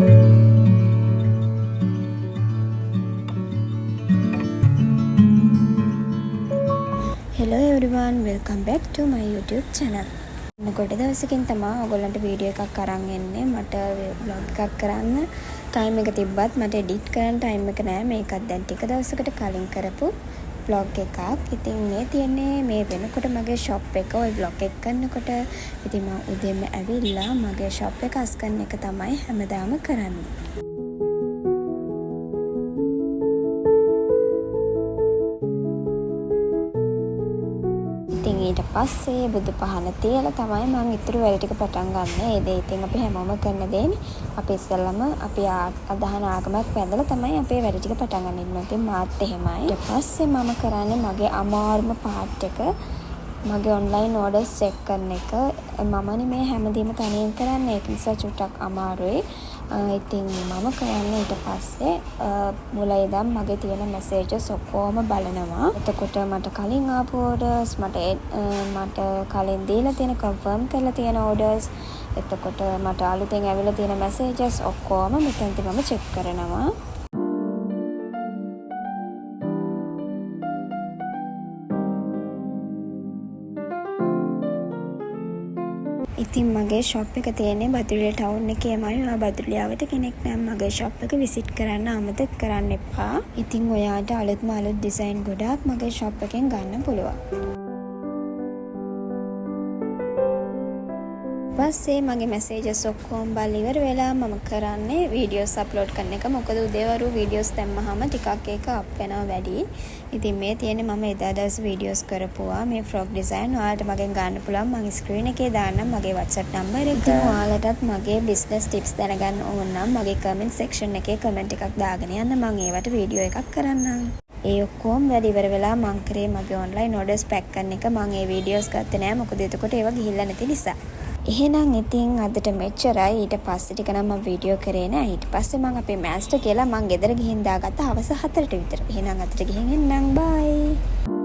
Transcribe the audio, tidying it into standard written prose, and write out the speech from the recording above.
Hello everyone, welcome back to my YouTube channel. කොට දවසකින් තමයි ඔයගොල්ලන්ට වීඩියෝ එකක් අරන් එන්නේ. මට vlog එකක් කරන්න ටයිම් එක තිබ්බත් මට එඩිට් කරන්න ටයිම් එක නෑ. මේකත් දැන් ටික දවසකට කලින් කරපු vlog එකක්. ඉතින් මේ තියන්නේ මේ වෙනකොට මගේ shop එක ඔය vlog එක කරනකොට ඉතින් මම උදේම ඇවිල්ලා මගේ shop එක අස්කන්න එක තමයි හැමදාම කරන්නේ. ඊට පස්සේ බුදු පහන තියලා තමයි මම ඉතුරු වැඩ ටික පටන් ගන්න. ඒ දේ ඉතින් අපි හැමෝම කරන දෙන්නේ. අපි ඉස්සෙල්ලම අපි අදහන ආගමක් වැඳලා තමයි අපේ වැඩ ටික පටන් ගන්න ඉන්නේ. ඉතින් මාත් එහෙමයි. ඊට පස්සේ මම කරන්නේ මගේ අමාරුම පාර්ට් එක මගේ ඔන්ලයින් ඕඩර්ස් චෙක් කරන එක. මමනේ මේ හැමදේම තනියෙන් කරන්නේ. ඒක නිසා චුට්ටක් අමාරුයි. ඉතින් මම කරන්නේ ඊට පස්සේ මුලින් ඉඳන් මගේ තියෙන මැසේජස් ඔක්කොම බලනවා. එතකොට මට කලින් ආපු ඕඩර්ස් මට කලින් දීලා තියෙන කන්ෆර්ම් කරලා තියෙන ඕඩර්ස් එතකොට මට අලුතෙන් ඇවිල්ලා තියෙන මැසේජස් ඔක්කොම මෙතනදී මම චෙක් කරනවා. ඉතින් මගේ shop එක තියෙන්නේ බදුල්ල ටවුන් එකේමයි. ඔයා බදුල්ල ආවට කෙනෙක් නම් මගේ shop එක විසිට් කරන්න අමතක කරන්න එපා. ඉතින් ඔයාට අලුත් ඩිසයින් ගොඩාක් මගේ shop එකෙන් ගන්න පුළුවන්. පස්සේ මගේ මැසේජස් ඔක්කොම බලලා ඉවර වෙලා මම කරන්නේ වීඩියෝස් අප්ලෝඩ් කරන එක. මොකද උදේවරු වීඩියෝස් දැම්මහම ටිකක් ඒක අප් වෙනවා වැඩි. ඉතින් මේ තියෙන්නේ මම එදා දවසේ වීඩියෝස් කරපුවා. මේ ෆ්‍රොක් ඩිසයින් ඔයාලට මගෙන් ගන්න පුළුවන්. මම ස්ක්‍රීන් එකේ දාන්නම් මගේ WhatsApp නම්බර් එක. ඔයාලටත් මගේ බිස්නස් ටිප්ස් දැනගන්න ඕන නම් මගේ කමෙන්ට් සෙක්ෂන් එකේ කමෙන්ට් එකක් දාගෙන යන්න. මම ඒවට වීඩියෝ එකක් කරන්නම්. ඒ ඔක්කොම වැඩ ඉවර වෙලා මම කරේ මගේ ඔන්ලයින් ඕඩර්ස් පැක් කරන එක. මම ඒ වීඩියෝස් ගත්තේ නෑ. මොකද එතකොට ඒවා ගිහිල්ලා නැති නිසා. එහෙනම් ඉතින් අදට මෙච්චරයි. ඊට පස්සේ ටික නම් මම වීඩියෝ කරේ නෑ. ඊට පස්සේ මම අපේ මෑස්ටර් කියලා මම ගෙදර ගිහින් දාගත්තා හවස 4ට විතර. එහෙනම් අතට ගිහින් එන්නම්. බයි.